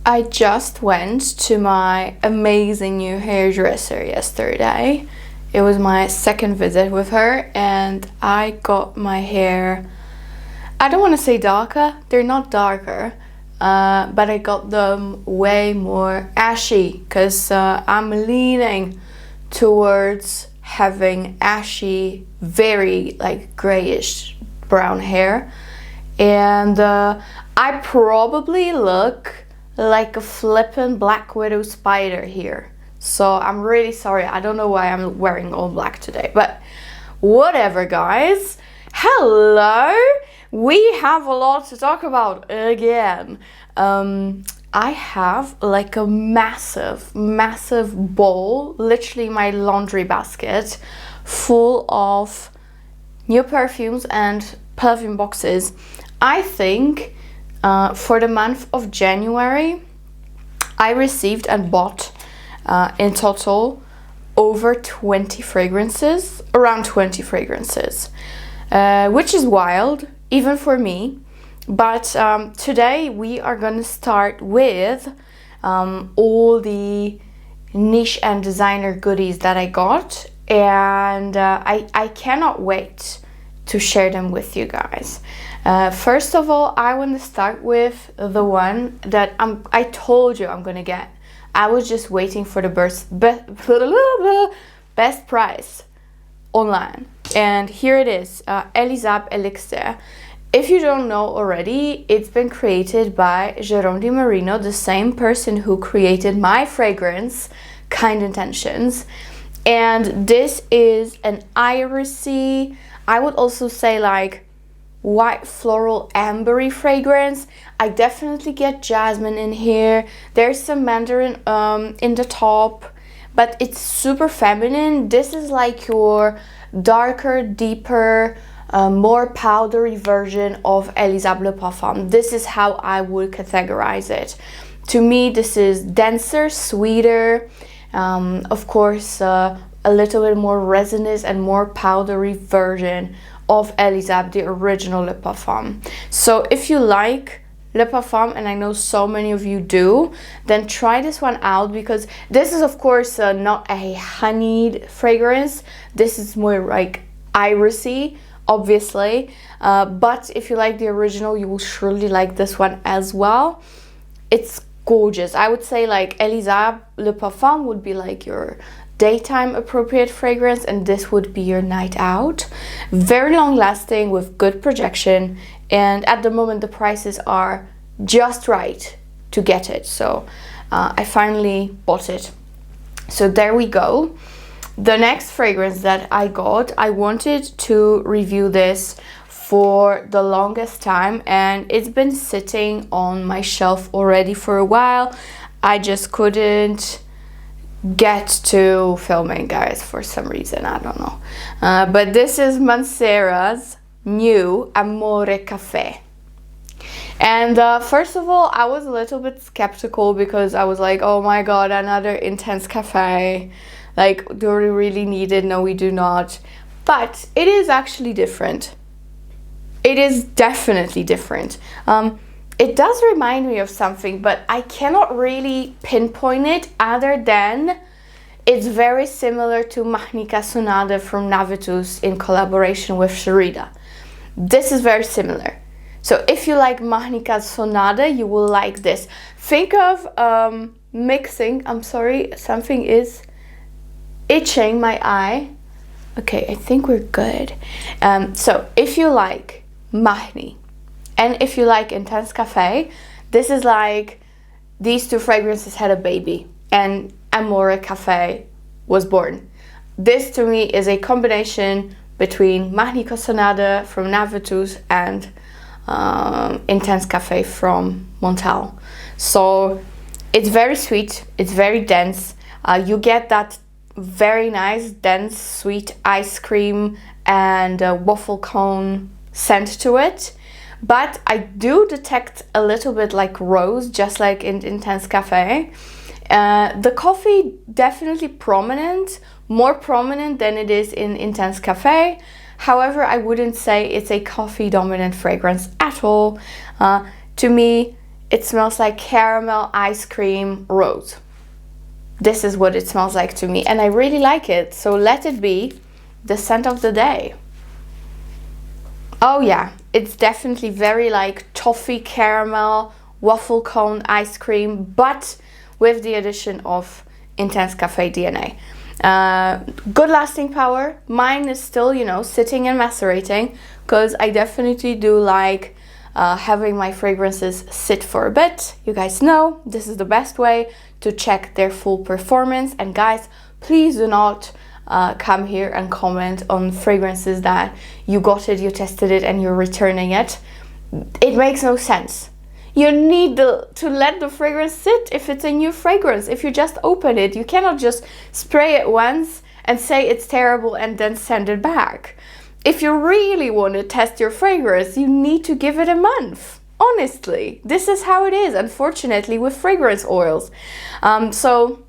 I just went to my amazing new hairdresser yesterday. It was my second visit with her, and I got my hair, I don't want to say darker, they're not darker, but I got them way more ashy, because I'm leaning towards having ashy, very like grayish brown hair, and I probably look like a flippin' Black Widow spider here. So I'm really sorry, I don't know why I'm wearing all black today, but whatever, guys. Hello! We have a lot to talk about again. I have like a massive bowl, literally my laundry basket, full of new perfumes and perfume boxes. I think for the month of January, I received and bought in total over 20 fragrances, around 20 fragrances, which is wild, even for me. But today we are going to start with all the niche and designer goodies that I got, and I cannot wait to share them with you guys. First of all, I want to start with the one that I told you I'm gonna get. I was just waiting for the best price online, and here it is, Elie Saab Elixir. If you don't know already, it's been created by Jérôme Di Marino, the same person who created my fragrance, Kind Intentions. And this is an irisy, I would also say like white floral ambery fragrance. I definitely get jasmine in here. There's some mandarin in the top, but it's super feminine. This is like your darker, deeper, more powdery version of Elie Saab Le Parfum. This is how I would categorize it. To me, this is denser, sweeter, of course, a little bit more resinous and more powdery version of Elie Saab, the original Le Parfum. So if you like Le Parfum, and I know so many of you do, then try this one out, because this is of course not a honeyed fragrance. This is more like irisy, obviously, but if you like the original, you will surely like this one as well. It's gorgeous. I would say like Elie Saab Le Parfum would be like your daytime appropriate fragrance, and this would be your night out. Very long lasting with good projection, and at the moment the prices are just right to get it, so I finally bought it. So there we go. The next fragrance that I got, I wanted to review this for the longest time, and it's been sitting on my shelf already for a while. I just couldn't get to filming, guys, for some reason, I don't know, but this is Mancera's new Amore Caffe. And first of all, I was a little bit skeptical, because I was like, oh my god, another intense cafe, like, do we really need it? No, we do not. But it is actually different. It is definitely different. It does remind me of something, but I cannot really pinpoint it, other than it's very similar to Mahnica Sonade from NAVITUS in collaboration with Sharida. This is very similar. So if you like Mahnica Sonade, you will like this. Think of mixing, I'm sorry, something is itching my eye. Okay, I think we're good. So if you like Mahni, and if you like Intense Cafe, this is like these two fragrances had a baby, and Amore Café was born. This to me is a combination between Mahnica Sonade from NAVITUS and Intense Cafe from Montal. So it's very sweet, it's very dense. You get that very nice, dense, sweet ice cream and waffle cone scent to it. But I do detect a little bit like rose, just like in Intense Cafe. The coffee definitely prominent, more prominent than it is in Intense Cafe. However, I wouldn't say it's a coffee dominant fragrance at all. To me, it smells like caramel, ice cream, rose. This is what it smells like to me, and I really like it. So let it be the scent of the day. Oh yeah, it's definitely very like toffee, caramel, waffle cone, ice cream, but with the addition of intense cafe DNA. Good lasting power. Mine is still, you know, sitting and macerating, because I definitely do like having my fragrances sit for a bit. You guys know this is the best way to check their full performance. And guys, please do not come here and comment on fragrances that you got it, you tested it, and you're returning it. It makes no sense. You need to let the fragrance sit if it's a new fragrance. If you just open it, you cannot just spray it once and say it's terrible and then send it back. If you really want to test your fragrance, you need to give it a month. Honestly, this is how it is, unfortunately, with fragrance oils. So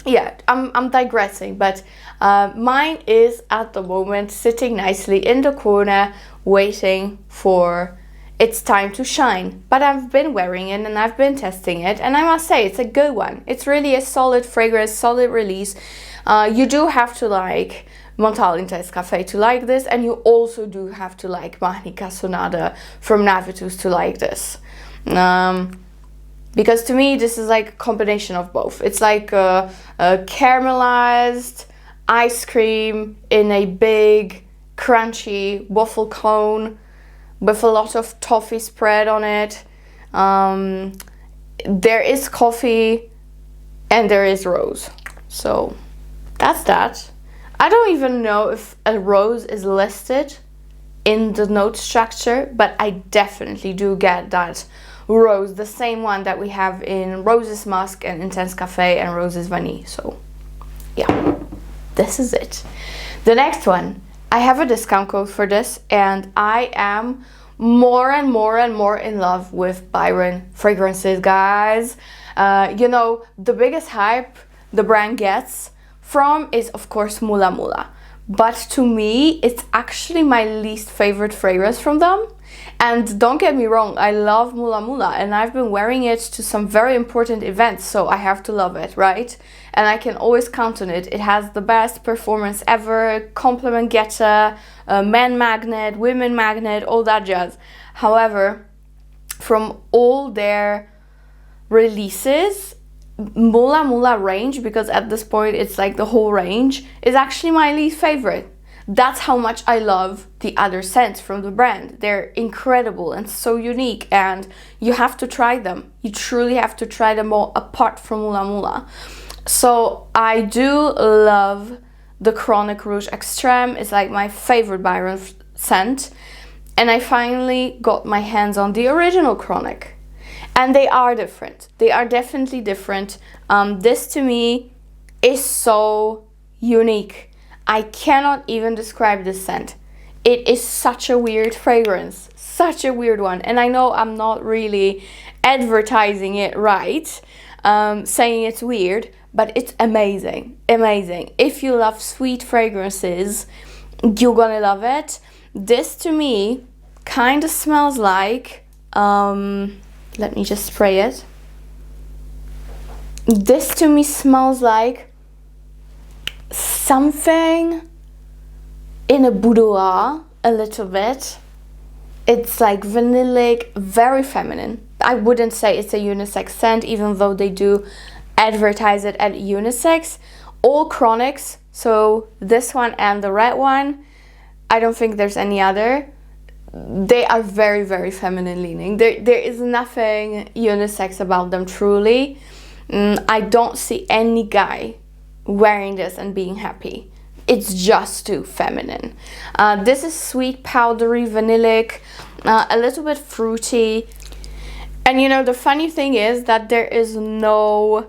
yeah, I'm digressing, but mine is at the moment sitting nicely in the corner, waiting for its time to shine. But I've been wearing it and I've been testing it, and I must say it's a good one. It's really a solid fragrance, solid release. You do have to like Mental Intense Café to like this, and you also do have to like Mahnica Sonada from NAVITUS to like this. Because to me this is like a combination of both. It's like a caramelized ice cream in a big crunchy waffle cone with a lot of toffee spread on it. There is coffee and there is rose. So that's that. I don't even know if a rose is listed in the note structure, but I definitely do get that rose, the same one that we have in Roses Musk and Intense Café and Roses Vanille. So yeah, this is it. The next one, I have a discount code for this, and I am more and more and more in love with Byron fragrances, guys. You know, the biggest hype the brand gets from is of course Mula Mula, but to me it's actually my least favorite fragrance from them. And don't get me wrong, I love Mula Mula and I've been wearing it to some very important events, so I have to love it, right? And I can always count on it. It has the best performance ever, compliment getter, man magnet, women magnet, all that jazz. However, from all their releases, Mula Mula range, because at this point it's like the whole range, is actually my least favorite. That's how much I love the other scents from the brand. They're incredible and so unique, and you have to try them. You truly have to try them all apart from Mula Mula. So I do love the Chronic Rouge Extreme. It's like my favorite Byron scent. And I finally got my hands on the original Chronic. And they are different. They are definitely different. This to me is so unique. I cannot even describe this scent. It is such a weird fragrance, such a weird one. And I know I'm not really advertising it right, saying it's weird, but it's amazing, amazing. If you love sweet fragrances, you're gonna love it. This to me kind of smells like, let me just spray it. This to me smells like something in a boudoir, a little bit. It's like vanillic, very feminine. I wouldn't say it's a unisex scent, even though they do advertise it at unisex. All Chronics, so this one and the red one, I don't think there's any other. They are very, very feminine leaning. There is nothing unisex about them, truly. I don't see any guy wearing this and being happy. It's just too feminine. This is sweet, powdery, vanillic, a little bit fruity. And you know, the funny thing is that there is no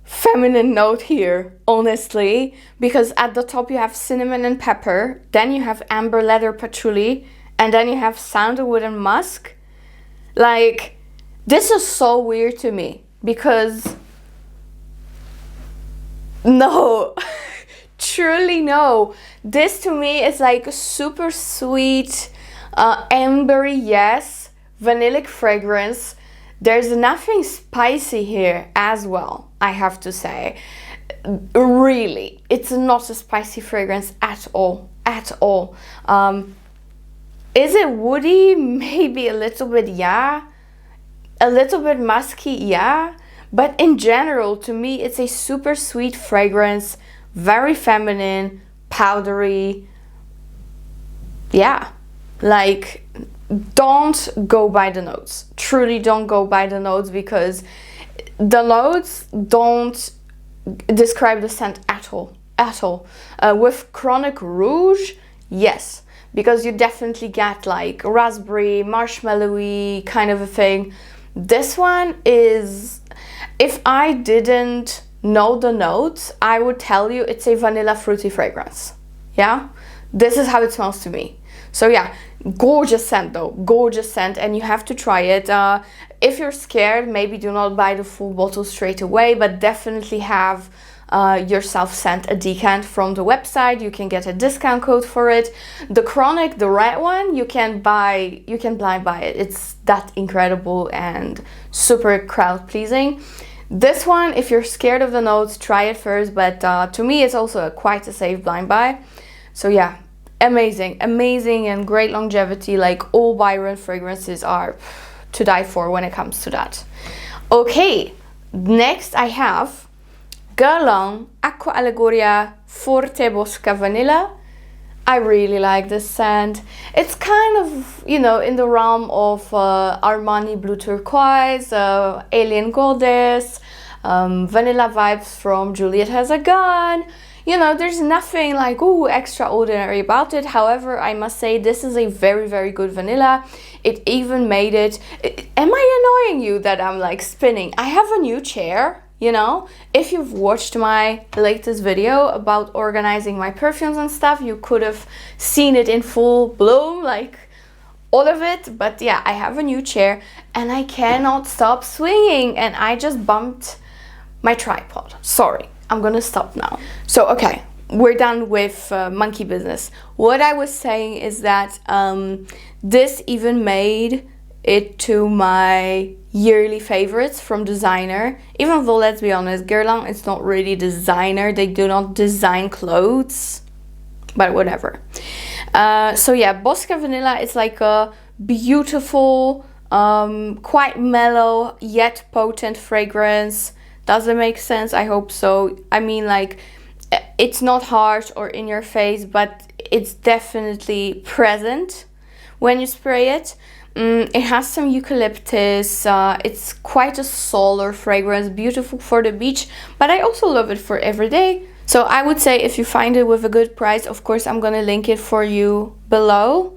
feminine note here, honestly, because at the top you have cinnamon and pepper, then you have amber, leather, patchouli, and then you have sandalwood and musk. Like, this is so weird to me, because no, truly no. This to me is like a super sweet, ambery, yes, vanillic fragrance There's nothing spicy here as well, I have to say. Really, it's not a spicy fragrance at all, at all. Is it woody? Maybe a little bit, yeah. A little bit musky, yeah. But in general, to me, it's a super sweet fragrance, very feminine, powdery. Yeah, like, don't go by the notes. Truly don't go by the notes, because the notes don't describe the scent at all, at all. With Chronic Rouge, yes, because you definitely get like raspberry, marshmallowy kind of a thing. This one is, if I didn't know the notes, I would tell you it's a vanilla fruity fragrance. Yeah, this is how it smells to me. So yeah, gorgeous scent though, gorgeous scent, and you have to try it. If you're scared, maybe do not buy the full bottle straight away, but definitely have yourself sent a decant from the website. You can get a discount code for it. The Chronic, the red one, you can blind buy it. It's that incredible and super crowd pleasing. This one, if you're scared of the notes, try it first, but to me it's also quite a safe blind buy. So yeah, amazing, amazing, and great longevity. Like, all Byron fragrances are to die for when it comes to that. Okay, next I have Guerlain Aqua Allegoria Forte Bosca Vanilla. I really like this scent. It's kind of, you know, in the realm of Armani Blue Turquoise, Alien Goddess, vanilla vibes from Juliet Has a Gun. You know, there's nothing like, ooh, extraordinary about it. However, I must say this is a very, very good vanilla. It even made it... Am I annoying you that I'm like spinning? I have a new chair, you know. If you've watched my latest video about organizing my perfumes and stuff, you could have seen it in full bloom, like all of it. But yeah, I have a new chair and I cannot stop swinging, and I just bumped my tripod. Sorry. I'm gonna stop now. So, okay, we're done with monkey business. What I was saying is that this even made it to my yearly favorites from designer. Even though, let's be honest, Guerlain is not really designer. They do not design clothes, but whatever. So yeah, Bosca Vanilla is like a beautiful, quite mellow yet potent fragrance. Does it make sense? I hope so. I mean, like, it's not harsh or in your face, but it's definitely present when you spray it. It has some eucalyptus. It's quite a solar fragrance, beautiful for the beach, but I also love it for every day. So I would say if you find it with a good price, of course I'm gonna link it for you below,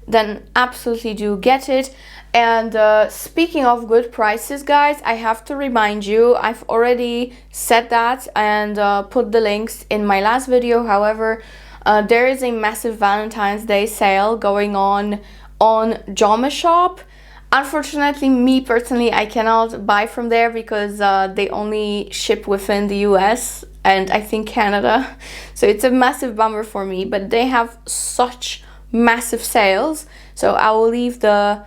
then absolutely do get it. And speaking of good prices, guys, I have to remind you, I've already said that and put the links in my last video. However, there is a massive Valentine's Day sale going on JOMASHOP. Unfortunately, me personally, I cannot buy from there because they only ship within the US and I think Canada. So it's a massive bummer for me, but they have such massive sales. So I will leave the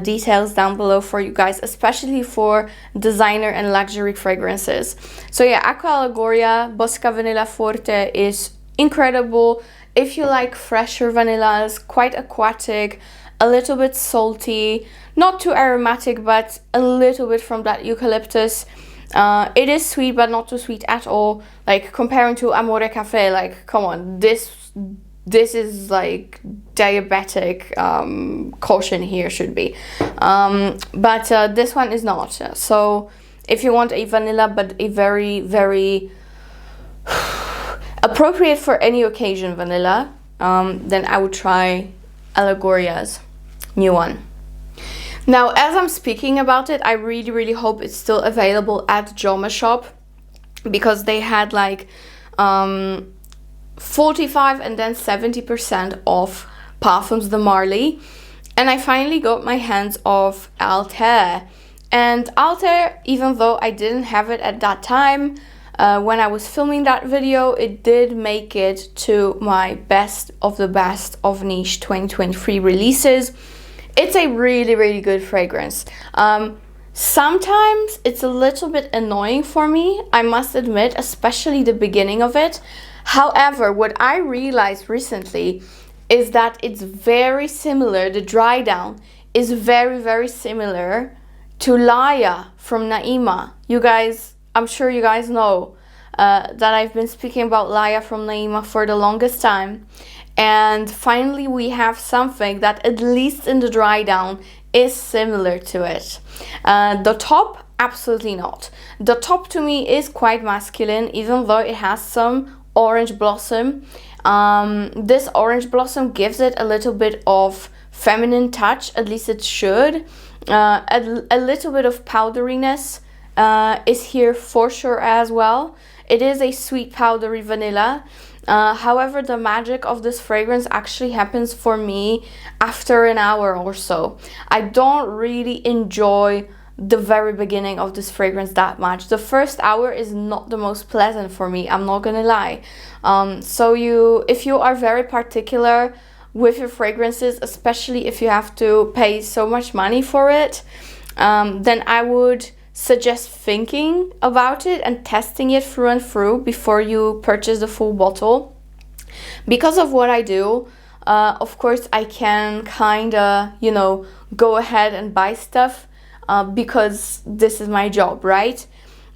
details down below for you guys, especially for designer and luxury fragrances. So yeah, Aqua Allegoria Bosca Vanilla Forte is incredible. If you like fresher vanillas, quite aquatic, a little bit salty, not too aromatic, but a little bit from that eucalyptus. It is sweet, but not too sweet at all. Like, comparing to Amore Caffe, like, come on, this is like diabetic caution here should be, but this one is not. So if you want a vanilla but a very, very appropriate for any occasion vanilla, then I would try Allegoria's new one. Now, as I'm speaking about it, I really, really hope it's still available at JOMASHOP, because they had like 45 and then 70% off Parfums the MARLY, and I finally got my hands off Althair. And Althair, even though I didn't have it at that time when I was filming that video, it did make it to my best of the best of niche 2023 releases. It's a really, really good fragrance. Sometimes it's a little bit annoying for me, I must admit, especially the beginning of it. However, what I realized recently is that it's very similar, the dry down is very, very similar to Laia from Naima. You guys, I'm sure you guys know that I've been speaking about Laia from Naima for the longest time. And finally we have something that, at least in the dry down, is similar to it. The top, absolutely not. The top to me is quite masculine, even though it has some orange blossom. This orange blossom gives it a little bit of feminine touch, at least it should. A little bit of powderiness is here for sure as well. It is a sweet powdery vanilla. However, the magic of this fragrance actually happens for me after an hour or so. I don't really enjoy the very beginning of this fragrance that much. The first hour is not the most pleasant for me, I'm not gonna lie. So if you are very particular with your fragrances, especially if you have to pay so much money for it, then I would suggest thinking about it and testing it through and through before you purchase the full bottle. Because of what I do, of course I can kinda, go ahead and buy stuff because this is my job, right?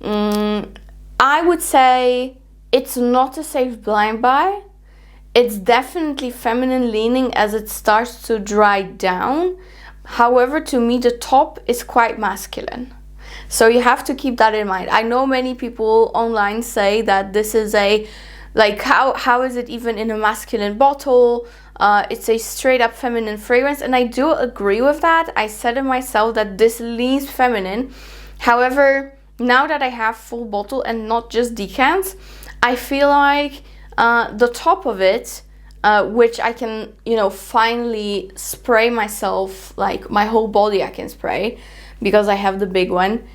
I would say it's not a safe blind buy. It's definitely feminine leaning as it starts to dry down. However, to me the top is quite masculine. So you have to keep that in mind. I know many people online say that this is how is it even in a masculine bottle? It's a straight up feminine fragrance, and I do agree with that. I said it myself that this leans feminine. However, now that I have full bottle and not just decants, I feel like the top of it, which I can, finally spray myself, like my whole body I can spray because I have the big one.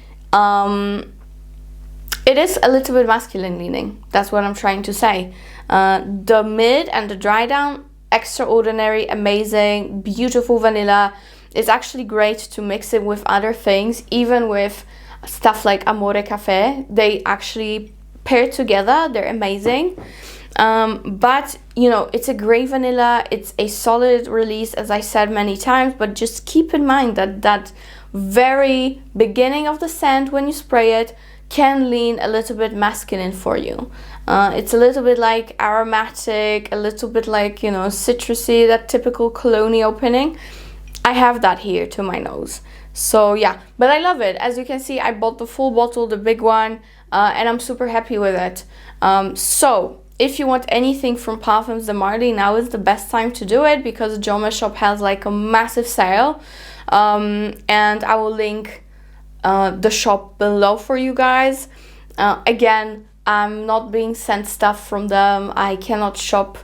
It is a little bit masculine leaning. That's what I'm trying to say. The mid and the dry down, extraordinary, amazing, beautiful vanilla. It's actually great to mix it with other things, even with stuff like Amore Caffe. They actually pair together. They're amazing. But it's a great vanilla. It's a solid release, as I said many times, but just keep in mind that very beginning of the scent when you spray it can lean a little bit masculine for you. It's a little bit like aromatic, a little bit like, citrusy, that typical cologne opening. I have that here to my nose. So yeah, but I love it. As you can see, I bought the full bottle, the big one, and I'm super happy with it. So if you want anything from Parfums de Marly, now is the best time to do it because JOMASHOP has like a massive sale. And I will link the shop below for you guys. Again, I'm not being sent stuff from them. I cannot shop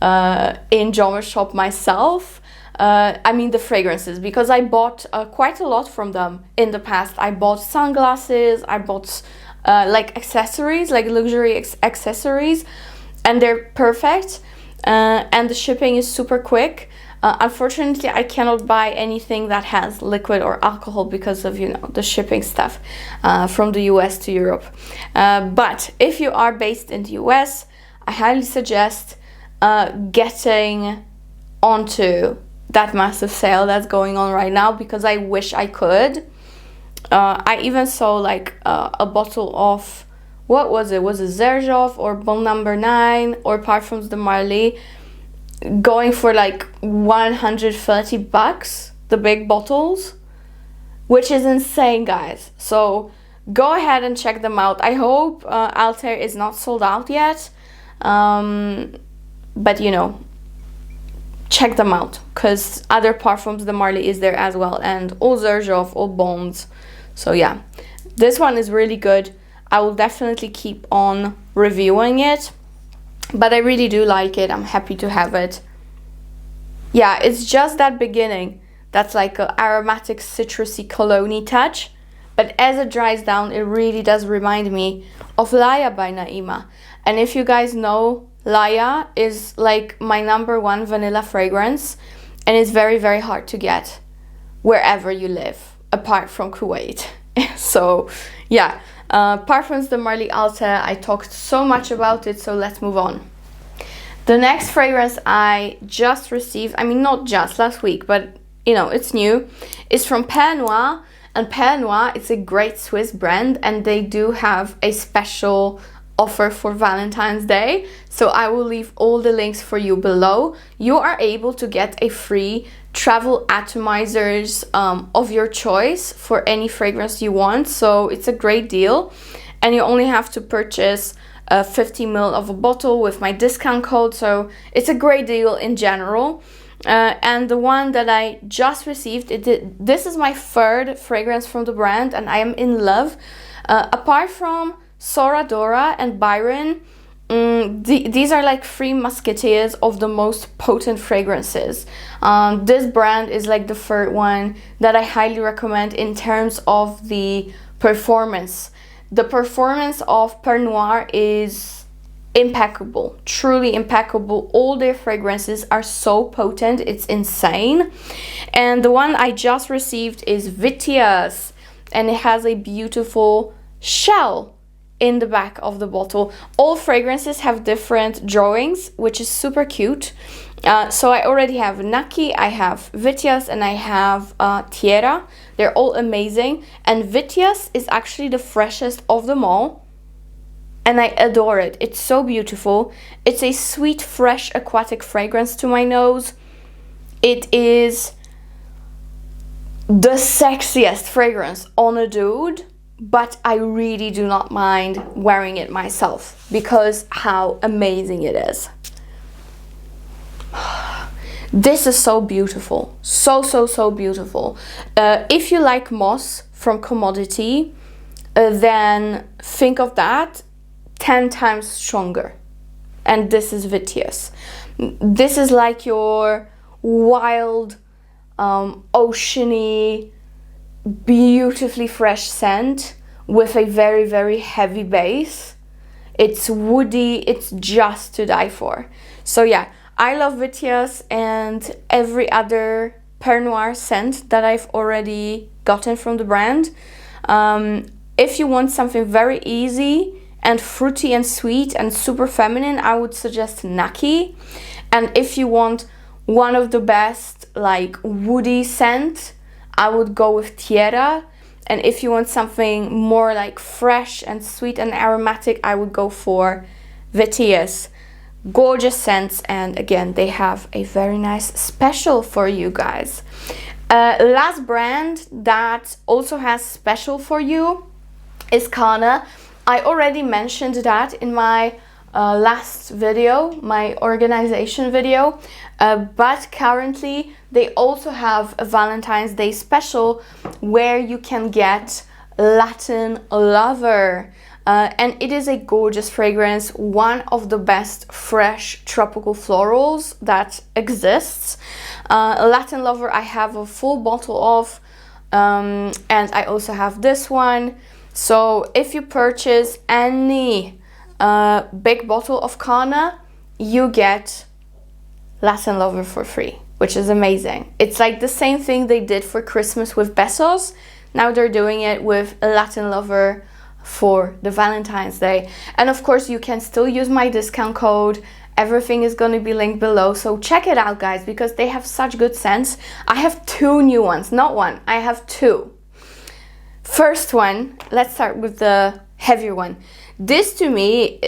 in JOMASHOP myself. I mean the fragrances, because I bought quite a lot from them in the past. I bought sunglasses, I bought like accessories, like luxury accessories, and they're perfect. And the shipping is super quick. Unfortunately, I cannot buy anything that has liquid or alcohol because of, the shipping stuff from the US to Europe. But if you are based in the US, I highly suggest getting onto that massive sale that's going on right now, because I wish I could. I even saw like a bottle of, what was it? Was it Xerjoff or Bon Number 9 or Parfums de Marly, going for like $130, the big bottles, which is insane, guys. So go ahead and check them out. I hope Althair is not sold out yet, but check them out, because other Parfums de Marly is there as well, and all Xerjoff, all Bons. So yeah, this one is really good. I will definitely keep on reviewing it, but I really do like it. I'm happy to have it. Yeah, it's just that beginning that's like an aromatic citrusy cologne touch, but as it dries down, it really does remind me of Laia by Naima. And if you guys know, Laia is like my #1 vanilla fragrance, and it's very, very hard to get wherever you live apart from Kuwait. So yeah, Parfums de Marly Althair. I talked so much about it, so let's move on. The next fragrance I just received, I mean not just last week, but you know, it's new, is from Pernoire. And Pernoire, it's a great Swiss brand, and they do have a special offer for Valentine's Day. So I will leave all the links for you below. You are able to get a free travel atomizers of your choice for any fragrance you want. So it's a great deal, and you only have to purchase 50 ml of a bottle with my discount code. So it's a great deal in general. And the one that I just received, this is my third fragrance from the brand, and I am in love. Apart from SORA, DORA and Byron, these are like three musketeers of the most potent fragrances. This brand is like the third one that I highly recommend in terms of the performance. The performance of Pernoire is impeccable, truly impeccable. All their fragrances are so potent, it's insane. And the one I just received is Vitias, and it has a beautiful shell in the back of the bottle. All fragrances have different drawings, which is super cute. So I already have Naki, I have Vitias, and I have Tierra. They're all amazing, and Vitias is actually the freshest of them all, and I adore it. It's so beautiful. It's a sweet, fresh, aquatic fragrance to my nose. It is the sexiest fragrance on a dude, but I really do not mind wearing it myself because how amazing it is. This is so beautiful. So beautiful. If you like moss from Commodity, then think of that 10 times stronger. And this is Vitias. This is like your wild, oceany, beautifully fresh scent with a very heavy base. It's woody, it's just to die for. So yeah, I love Vitias and every other Pernoire scent that I've already gotten from the brand. If you want something very easy and fruity and sweet and super feminine, I would suggest Naki. And if you want one of the best like woody scent, I would go with Tierra. And if you want something more like fresh and sweet and aromatic, I would go for Vitias. Gorgeous scents, and again, they have a very nice special for you guys. Last brand that also has special for you is Carner. I already mentioned that in my last video, my organization video, but currently they also have a Valentine's Day special where you can get Latin Lover. And it is a gorgeous fragrance, one of the best fresh tropical florals that exists. Latin Lover I have a full bottle of, and I also have this one. So if you purchase any big bottle of Carner, you get Latin Lover for free, which is amazing. It's like the same thing they did for Christmas with Besos. Now they're doing it with Latin Lover for the Valentine's Day. And of course you can still use my discount code. Everything is going to be linked below, so check it out guys, because they have such good scents. I have two new ones, not one, I have two. First one, let's start with the heavier one. This to me,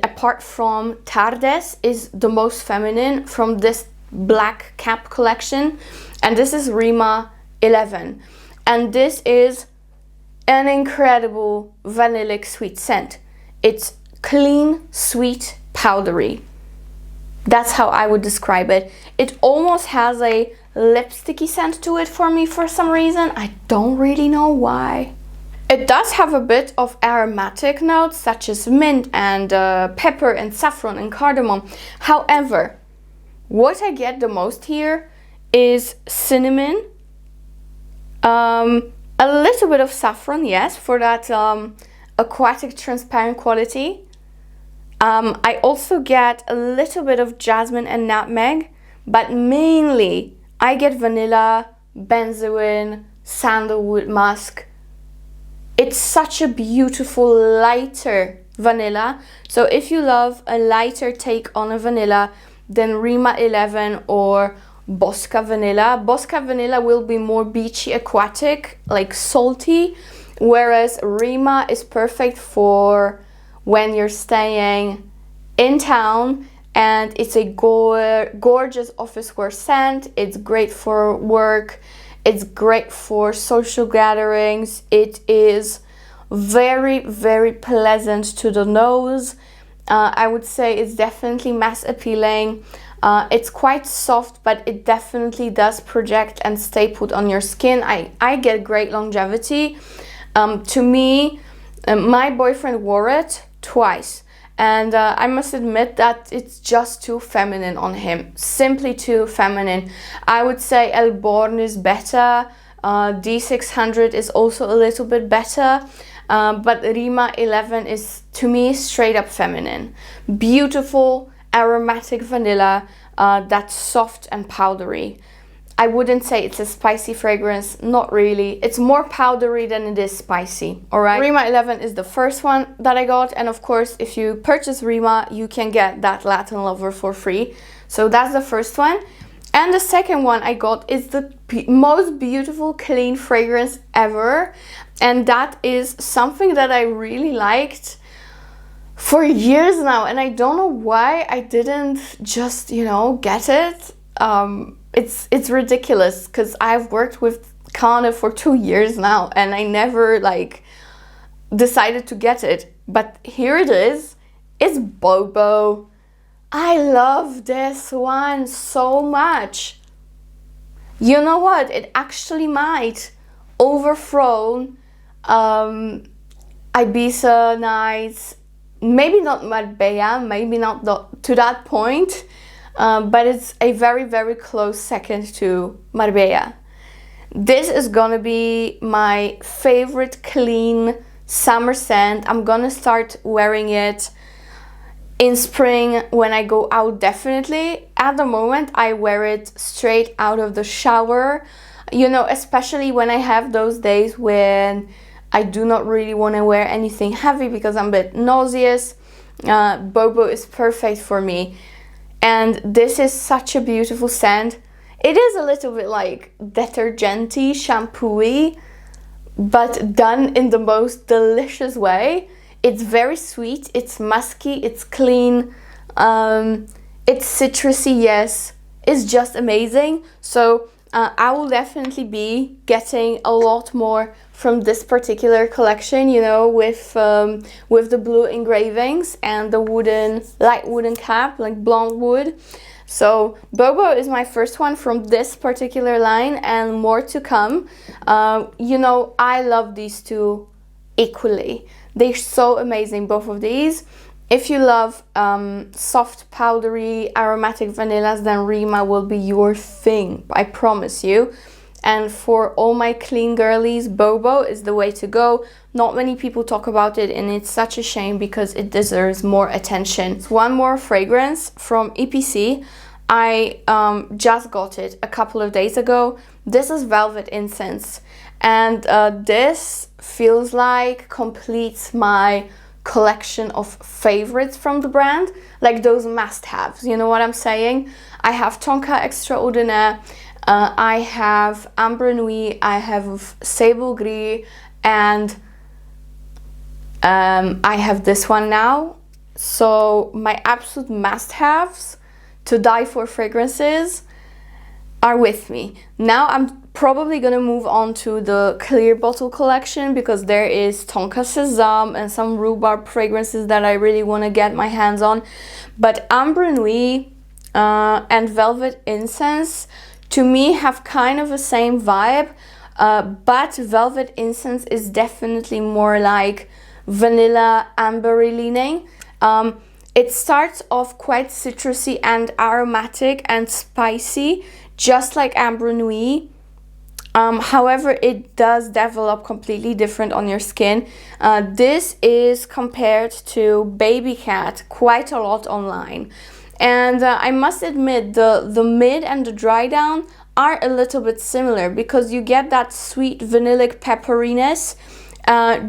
apart from Tardes, is the most feminine from this black cap collection, and this is Rima 11, and this is an incredible vanillic sweet scent. It's clean, sweet, powdery. That's how I would describe it. It almost has a lipsticky scent to it for me for some reason. I don't really know why. It does have a bit of aromatic notes such as mint and pepper and saffron and cardamom. However, what I get the most here is cinnamon, a little bit of saffron, yes, for that aquatic transparent quality. I also get a little bit of jasmine and nutmeg, but mainly I get vanilla, benzoin, sandalwood musk, It's such a beautiful lighter vanilla. So if you love a lighter take on a vanilla, then Rima 11 or Bosca vanilla. Bosca vanilla will be more beachy, aquatic, like salty, whereas Rima is perfect for when you're staying in town, and it's a gorgeous office wear scent. It's great for work. It's great for social gatherings. It is very, very pleasant to the nose. I would say it's definitely mass appealing. It's quite soft, but it definitely does project and stay put on your skin. I get great longevity. To me, my boyfriend wore it twice, and I must admit that it's just too feminine on him. Simply too feminine. I would say El Born is better. D600 is also a little bit better. But Rima 11 is, to me, straight up feminine. Beautiful, aromatic vanilla that's soft and powdery. I wouldn't say it's a spicy fragrance, not really. It's more powdery than it is spicy, all right? Rima 11 is the first one that I got, and of course, if you purchase Rima, you can get that Latin Lover for free. So that's the first one. And the second one I got is the most beautiful clean fragrance ever, and that is something that I really liked for years now, and I don't know why I didn't just, you know, get it. It's ridiculous because I've worked with Carner for 2 years now, and I never like decided to get it, but here it is. It's Bobo. I love this one so much. You know what? It actually might overthrow Ibiza nights. Maybe not Marbella, maybe not to that point, but it's a very, very close second to Marbella. This is gonna be my favorite clean summer scent. I'm gonna start wearing it in spring when I go out, definitely. At the moment, I wear it straight out of the shower. You know, especially when I have those days when I do not really want to wear anything heavy because I'm a bit nauseous. Bobo is perfect for me. And this is such a beautiful scent. It is a little bit like detergent-y, shampoo-y, but done in the most delicious way. It's very sweet, it's musky, it's clean, it's citrusy, yes. It's just amazing. So I will definitely be getting a lot more from this particular collection, you know, with the blue engravings and the light wooden cap, like blonde wood. So Bobo is my first one from this particular line, and more to come. You know, I love these two equally. They're so amazing, both of these. If you love soft, powdery, aromatic vanillas, then Rima will be your thing, I promise you. And for all my clean girlies, Bobo is the way to go. Not many people talk about it, and it's such a shame because it deserves more attention. One more fragrance from EPC. I just got it a couple of days ago. This is Velvet Incense, and this feels like completes my collection of favorites from the brand, like those must-haves, you know what I'm saying? I have Tonka Extraordinaire, I have Ambre Nuit, I have Sable Gris, and I have this one now. So my absolute must-haves to die for fragrances are with me. Now I'm probably gonna move on to the clear bottle collection because there is Tonka Sésame and some rhubarb fragrances that I really want to get my hands on. But Ambre Nuit and Velvet Incense to me have kind of the same vibe, but Velvet Incense is definitely more like vanilla ambery leaning. It starts off quite citrusy and aromatic and spicy, just like Ambre Nuit. However, it does develop completely different on your skin. This is compared to Baby Cat quite a lot online. And I must admit, the mid and the dry down are a little bit similar because you get that sweet vanillic pepperiness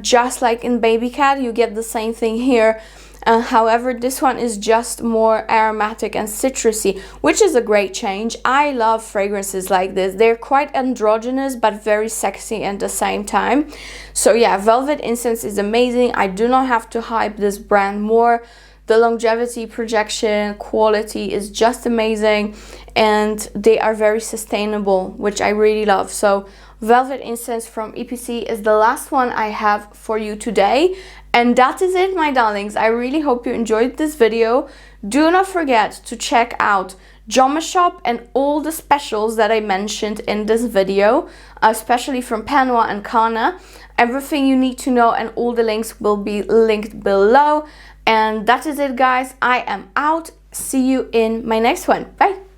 just like in Baby Cat, you get the same thing here. However, this one is just more aromatic and citrusy, which is a great change. I love fragrances like this. They're quite androgynous but very sexy at the same time. So yeah, Velvet Incense is amazing. I do not have to hype this brand more. The longevity, projection, quality is just amazing, and they are very sustainable, which I really love. So Velvet Incense from EPC is the last one I have for you today. And that is it, my darlings. I really hope you enjoyed this video. Do not forget to check out JOMASHOP and all the specials that I mentioned in this video, especially from Pernoire and Carner. Everything you need to know and all the links will be linked below. And that is it, guys. I am out. See you in my next one. Bye.